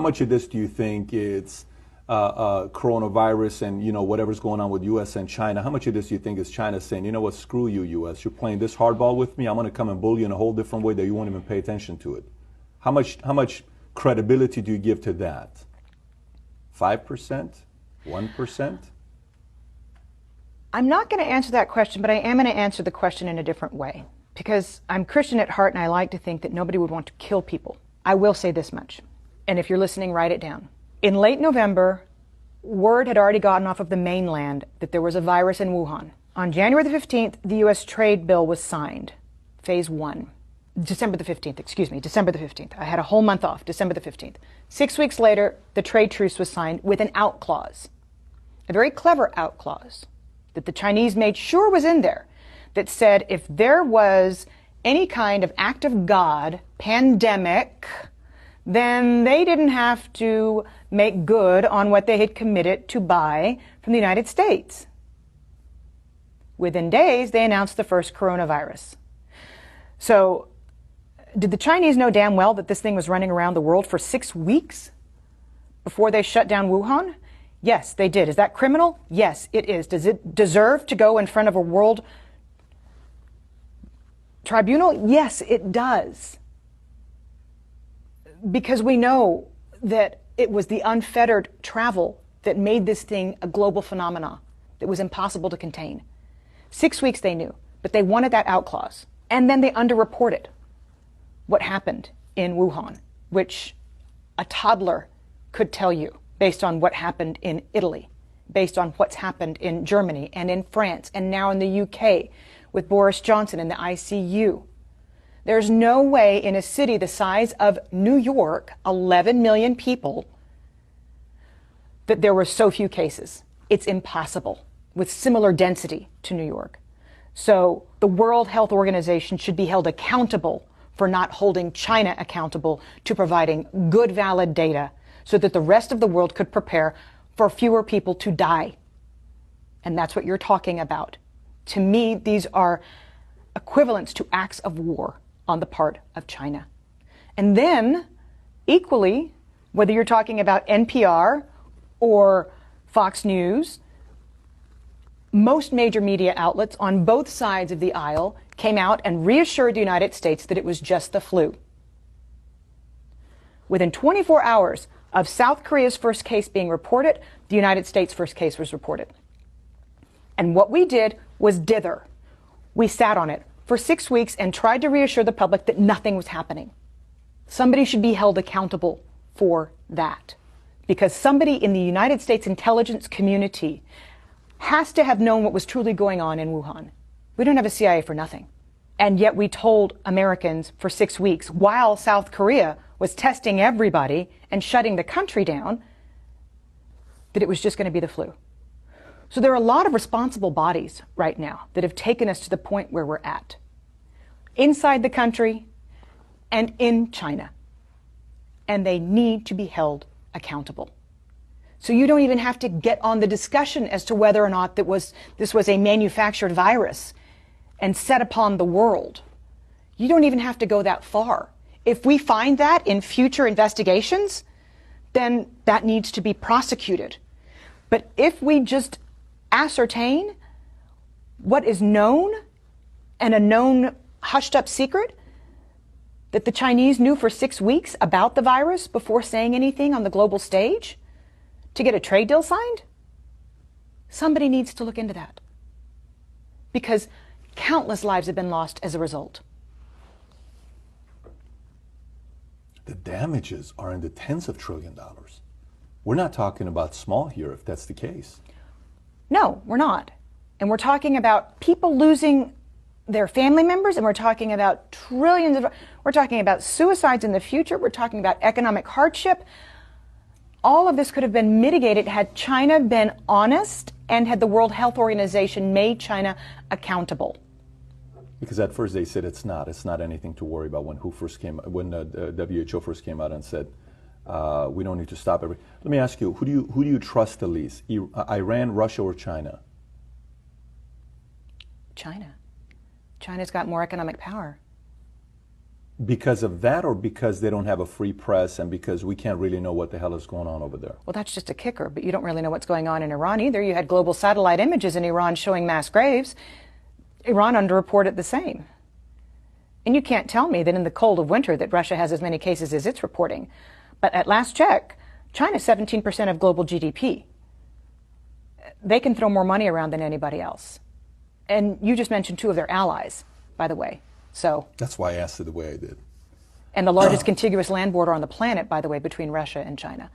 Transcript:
much of this do you think it's coronavirus and whatever's going on with U.S. and China? How much of this do you think is China saying, you know what, screw you, U.S. You're playing this hardball with me. I'm going to come and bully you in a whole different way that you won't even pay attention to it. How much credibility do you give to that? 5%? 1%? I'm not going to answer that question, but I am going to answer the question in a different way. Because I'm Christian at heart and I like to think that nobody would want to kill people. I will say this much, and if you're listening, write it down. In late November, word had already gotten off of the mainland that there was a virus in Wuhan. On January the 15th, the U.S. trade bill was signed, phase 1. December the 15th. I had a whole month off, December the 15th. 6 weeks later, the trade truce was signed with an out clause, a very clever out clause that the Chinese made sure was in there, that said if there was any kind of act of God, pandemic, then they didn't have to make good on what they had committed to buy from the United States. Within days, they announced the first coronavirus. So, did the Chinese know damn well that this thing was running around the world for 6 weeks before they shut down Wuhan? Yes, they did. Is that criminal? Yes, it is. Does it deserve to go in front of a world tribunal? Yes, it does. Because we know that it was the unfettered travel that made this thing a global phenomenon that was impossible to contain. 6 weeks they knew, but they wanted that out clause. And then they underreported what happened in Wuhan, which a toddler could tell you based on what happened in Italy, based on what's happened in Germany and in France and now in the UK with Boris Johnson in the ICU. There's no way in a city the size of New York, 11 million people, that there were so few cases. It's impossible with similar density to New York. So the World Health Organization should be held accountable for not holding China accountable to providing good, valid data so that the rest of the world could prepare for fewer people to die. And that's what you're talking about. To me, these are equivalents to acts of war on the part of China. And then, equally, whether you're talking about NPR or Fox News, most major media outlets on both sides of the aisle came out and reassured the United States that it was just the flu. Within 24 hours of South Korea's first case being reported, the United States' first case was reported. And what we did was dither. We sat on it for 6 weeks and tried to reassure the public that nothing was happening. Somebody should be held accountable for that, because somebody in the United States intelligence community has to have known what was truly going on in Wuhan. We don't have a CIA for nothing. And yet we told Americans for 6 weeks, while South Korea was testing everybody and shutting the country down, that it was just going to be the flu. So there are a lot of responsible bodies right now that have taken us to the point where we're at, inside the country and in China. And they need to be held accountable. So you don't even have to get on the discussion as to whether or not this was a manufactured virus and set upon the world. You don't even have to go that far. If we find that in future investigations, then that needs to be prosecuted. But if we just ascertain what is known and a known hushed up secret that the Chinese knew for 6 weeks about the virus before saying anything on the global stage to get a trade deal signed, somebody needs to look into that, because countless lives have been lost as a result. The damages are in the tens of trillions of dollars. We're not talking about small here if that's the case. No, we're not. And we're talking about people losing their family members, and we're talking about we're talking about suicides in the future, we're talking about economic hardship. All of this could have been mitigated had China been honest and had the World Health Organization made China accountable. Because at first they said it's not anything to worry about when the WHO first came out and said, we don't need to stop everything. Let me ask you, who do you trust the least? Iran, Russia, or China? China. China's got more economic power. Because of that, or because they don't have a free press and because we can't really know what the hell is going on over there? Well, that's just a kicker, but you don't really know what's going on in Iran either. You had global satellite images in Iran showing mass graves. Iran underreported the same. And you can't tell me that in the cold of winter that Russia has as many cases as it's reporting. But at last check, China's 17% of global GDP. They can throw more money around than anybody else. And you just mentioned two of their allies, by the way. So That's why I asked it the way I did. and the largest contiguous land border on the planet, by the way, between Russia and China.